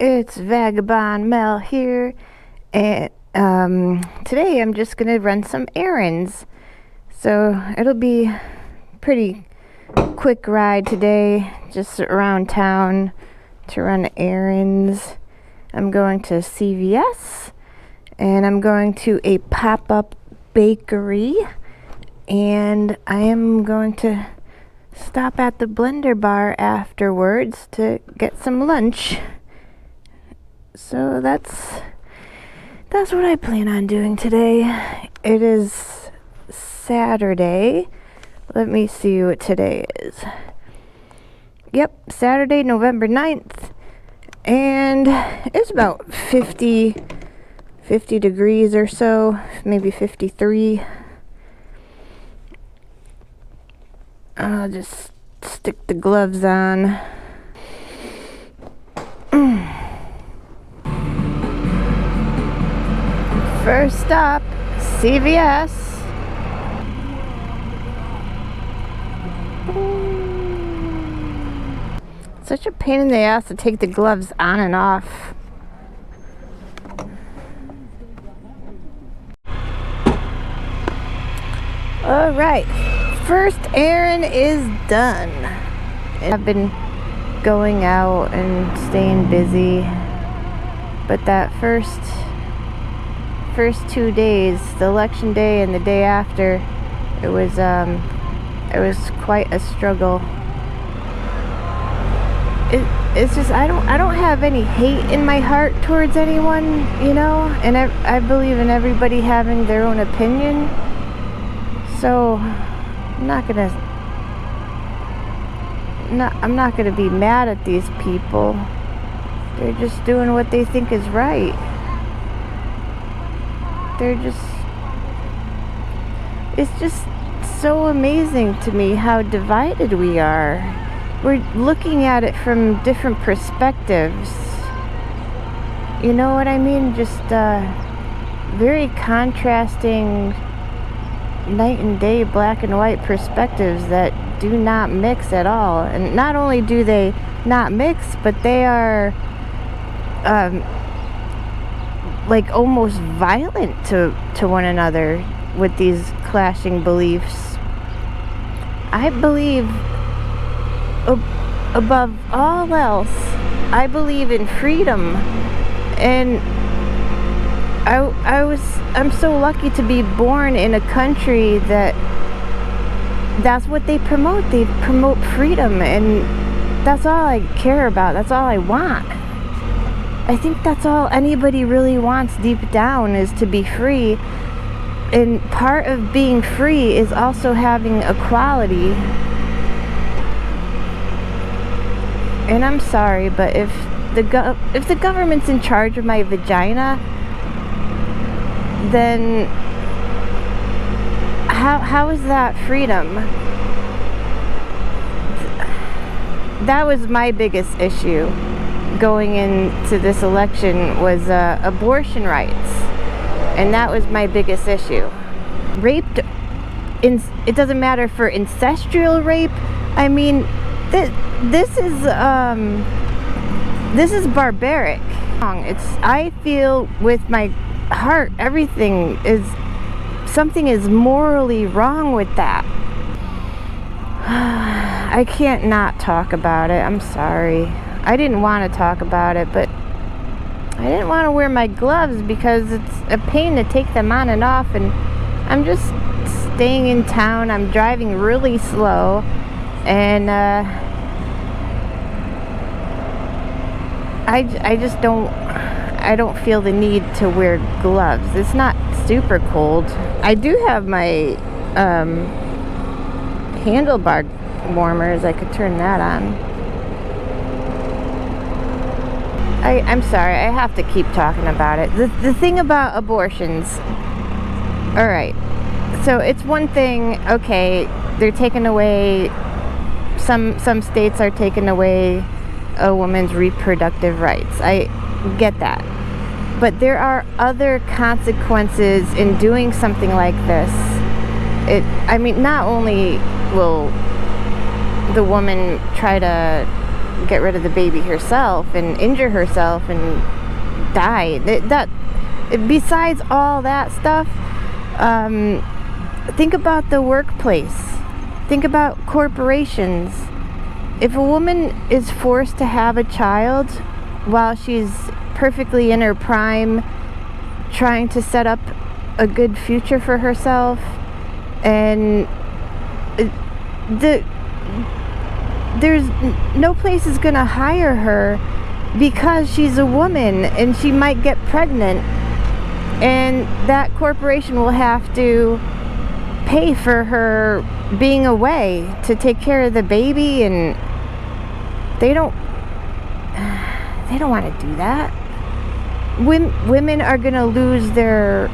It's Vagabond Mel here, and today I'm just gonna run some errands. So it'll be pretty quick ride today, just around town to run errands. I'm going to CVS, and I'm going to a pop-up bakery, and I am going to stop at the Blender bar afterwards to get some lunch. So that's what I plan on doing today. It is Saturday. Let me see what today is. Yep, Saturday, November 9th. And it's about 50 degrees or so, maybe 53. I'll just stick the gloves on. First stop, CVS. Such a pain in the ass to take the gloves on and off. All right. First errand is done. I've been going out and staying busy, but that first 2 days, the election day and the day after, it was quite a struggle. It's just I don't have any hate in my heart towards anyone, you know, and I believe in everybody having their own opinion. So I'm not gonna be mad at these people. They're just doing what they think is right. It's just so amazing to me how divided we are. We're looking at it from different perspectives. You know what I mean? Just very contrasting night and day, black and white perspectives that do not mix at all. And not only do they not mix, but they are like almost violent to one another with these clashing beliefs. I believe above all else, I believe in freedom, and I'm so lucky to be born in a country that's what they promote. They promote freedom, and that's all I care about. That's all I want. I think that's all anybody really wants deep down, is to be free. And part of being free is also having equality. And I'm sorry, but if the government's in charge of my vagina, then how is that freedom? That was my biggest issue going into this election, was abortion rights, and that was my biggest issue. Raped, it doesn't matter for ancestral rape. I mean, this is barbaric. I feel with my heart, something is morally wrong with that. I can't not talk about it. I'm sorry. I didn't want to talk about it, but I didn't want to wear my gloves because it's a pain to take them on and off, and I'm just staying in town. I'm driving really slow, and I just don't feel the need to wear gloves. It's not super cold. I do have my handlebar warmers. I could turn that on. I'm sorry, I have to keep talking about it. The thing about abortions, alright, so it's one thing, okay, they're taking away, some states are taking away a woman's reproductive rights. I get that. But there are other consequences in doing something like this. Not only will the woman try to get rid of the baby herself and injure herself and die. Besides all that stuff, think about the workplace. Think about corporations. If a woman is forced to have a child while she's perfectly in her prime, trying to set up a good future for herself, and there's no place is gonna hire her because she's a woman and she might get pregnant, and that corporation will have to pay for her being away to take care of the baby, and they don't want to do that. Women are going to lose their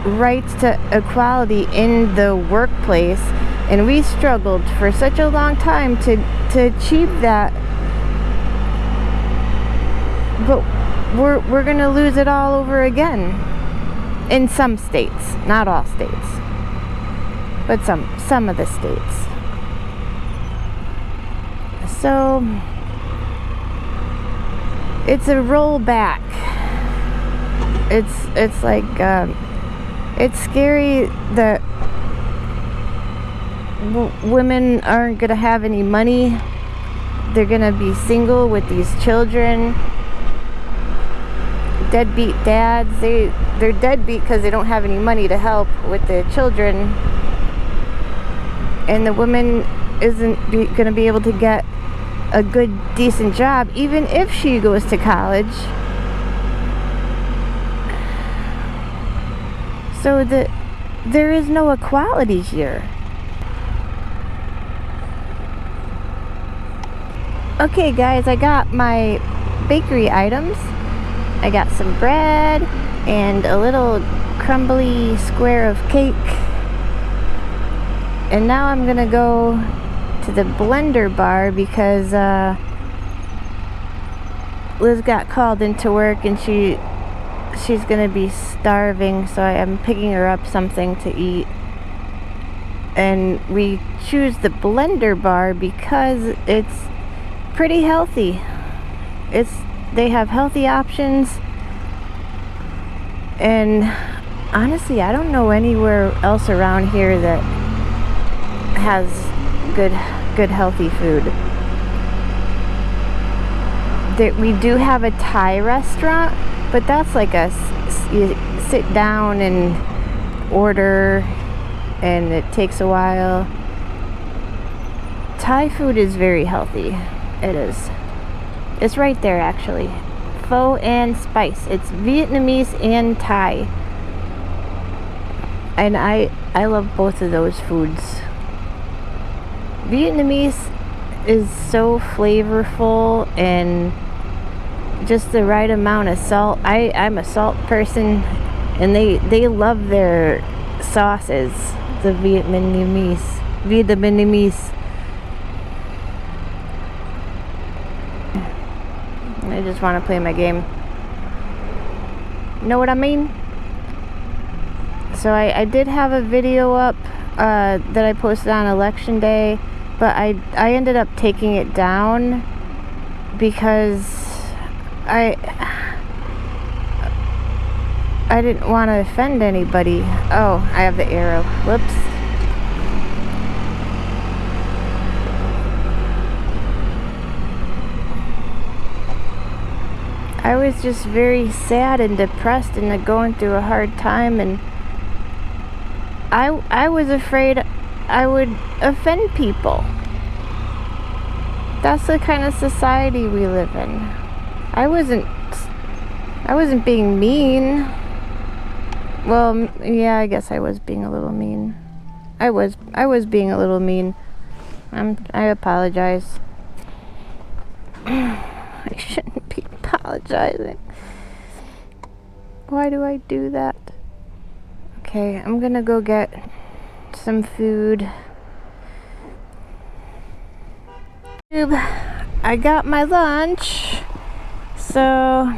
rights to equality in the workplace, and we struggled for such a long time to achieve that, but we're going to lose it all over again in some states, not all states, but some of the states. So it's a rollback. It's like it's scary that women aren't gonna have any money. They're gonna be single with these children. Deadbeat dads. They're deadbeat because they don't have any money to help with the children, and the woman isn't going to be able to get a good, decent job, even if she goes to college. So there is no equality here. Okay, guys, I got my bakery items. I got some bread and a little crumbly square of cake. And now I'm gonna go to the blender bar because Liz got called into work and she's gonna be starving, so I'm picking her up something to eat. And we choose the blender bar because it's pretty healthy. They have healthy options, and honestly, I don't know anywhere else around here that has good healthy food. We do have a Thai restaurant, but that's like you sit down and order, and it takes a while. Thai food is very healthy. It is. It's right there, actually. Pho and spice. It's Vietnamese and Thai. And I love both of those foods. Vietnamese is so flavorful and just the right amount of salt. I'm a salt person, and they love their sauces. The Vietnamese. I just want to play my game. Know what I mean? So I did have a video up that I posted on election day, but I ended up taking it down because I didn't want to offend anybody. Oh, I have the arrow. Whoops. I was just very sad and depressed and going through a hard time, and I was afraid I would offend people. That's the kind of society we live in. I wasn't being mean. Well, yeah, I guess I was being a little mean. I was being a little mean. I apologize. I shouldn't be apologizing. Why do I do that? Okay, I'm gonna go get some food. I got my lunch. So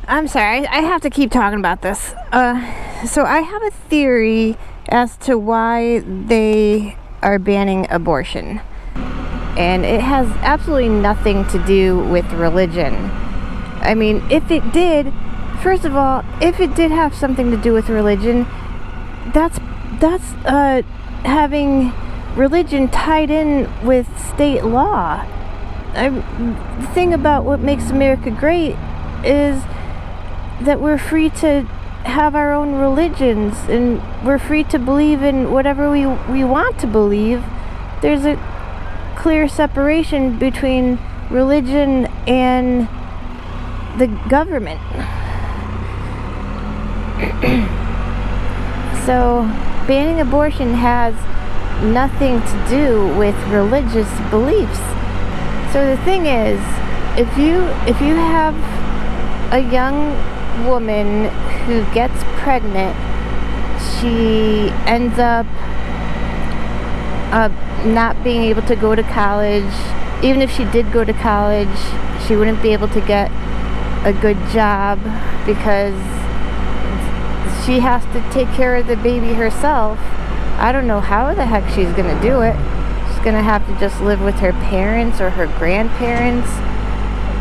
I'm sorry, I have to keep talking about this. So I have a theory as to why they are banning abortion. and it has absolutely nothing to do with religion. I mean, if it did, first of all, if it did have something to do with religion, that's having religion tied in with state law. The thing about what makes America great is that we're free to have our own religions, and we're free to believe in whatever we want to believe. There's a clear separation between religion and the government. So banning abortion has nothing to do with religious beliefs. So the thing is, if you have a young woman who gets pregnant, she ends up not being able to go to college. Even if she did go to college, she wouldn't be able to get a good job because she has to take care of the baby herself. I don't know how the heck she's gonna do it. She's gonna have to just live with her parents or her grandparents.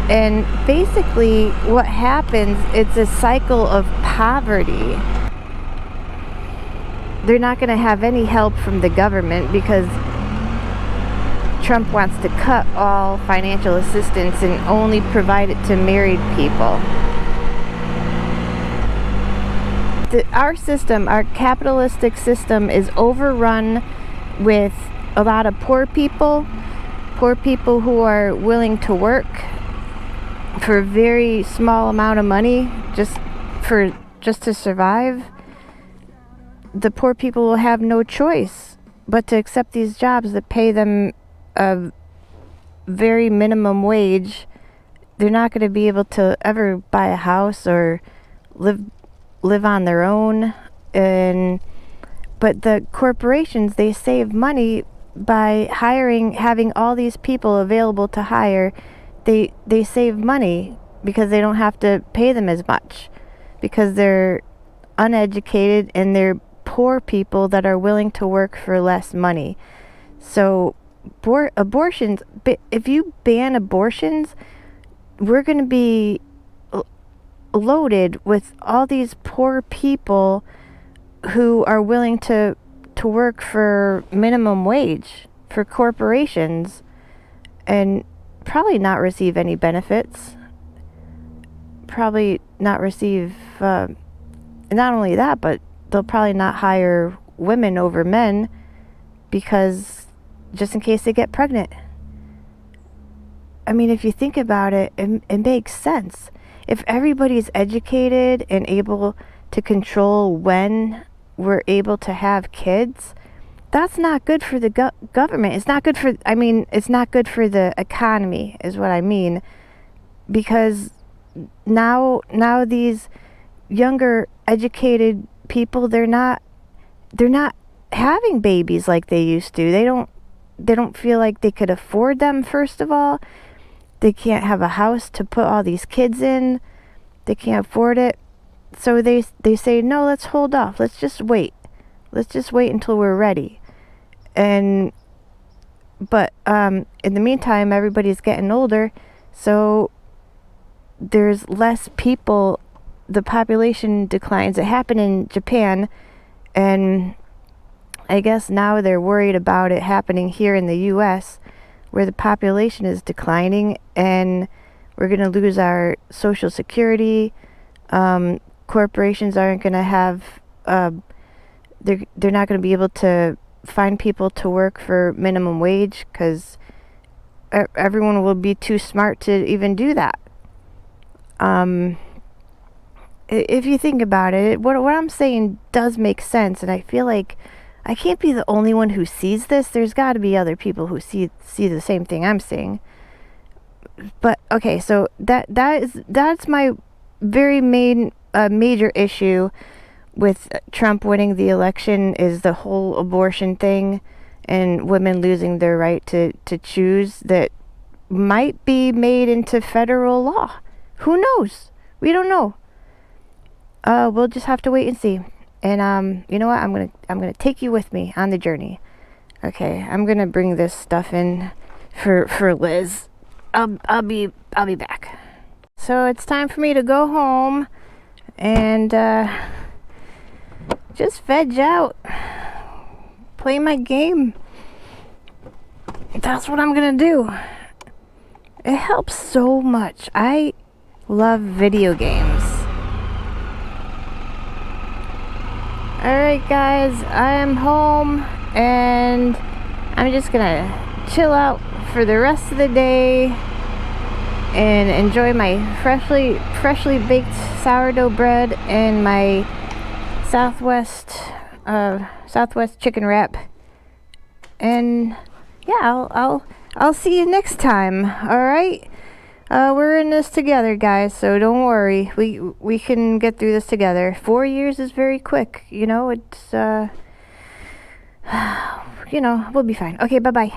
And basically what happens, it's a cycle of poverty. They're not gonna have any help from the government because Trump wants to cut all financial assistance and only provide it to married people. Our system, our capitalistic system, is overrun with a lot of poor people who are willing to work for a very small amount of money just to survive. The poor people will have no choice but to accept these jobs that pay them a very minimum wage. They're not going to be able to ever buy a house or live on their own. But the corporations, they save money by having all these people available to hire. They save money because they don't have to pay them as much, because they're uneducated and they're poor people that are willing to work for less money. So abortions, if you ban abortions, we're going to be loaded with all these poor people who are willing to work for minimum wage for corporations and probably not receive any benefits. Probably not receive, not only that, but they'll probably not hire women over men because just in case they get pregnant. I mean, if you think about it, it makes sense. If everybody's educated and able to control when we're able to have kids, that's not good for the government. It's not good for, it's not good for the economy is what I mean. Because now these younger educated people, they're not having babies like they used to. They don't feel like they could afford them, first of all. They can't have a house to put all these kids in. They can't afford it. So they say, no, let's hold off. Let's just wait. Let's just wait until we're ready. But in the meantime, everybody's getting older. So there's less people. The population declines. It happened in Japan. And I guess now they're worried about it happening here in the U.S., where the population is declining and we're going to lose our Social Security. Corporations aren't going to have, they're not going to be able to find people to work for minimum wage because everyone will be too smart to even do that. If you think about it, what I'm saying does make sense, and I feel like I can't be the only one who sees this. There's got to be other people who see the same thing I'm seeing. But okay, so that's my very major issue with Trump winning the election, is the whole abortion thing and women losing their right to choose that might be made into federal law. Who knows? We don't know. We'll just have to wait and see. And you know what? I'm gonna take you with me on the journey. Okay, I'm gonna bring this stuff in for Liz. I'll be back. So it's time for me to go home and just veg out, play my game. That's what I'm gonna do. It helps so much. I love video games. Alright guys, I am home and I'm just gonna chill out for the rest of the day and enjoy my freshly baked sourdough bread and my Southwest chicken wrap. And yeah, I'll see you next time. All right, we're in this together, guys. So don't worry. We can get through this together. 4 years is very quick. You know, it's you know, we'll be fine. Okay, bye bye.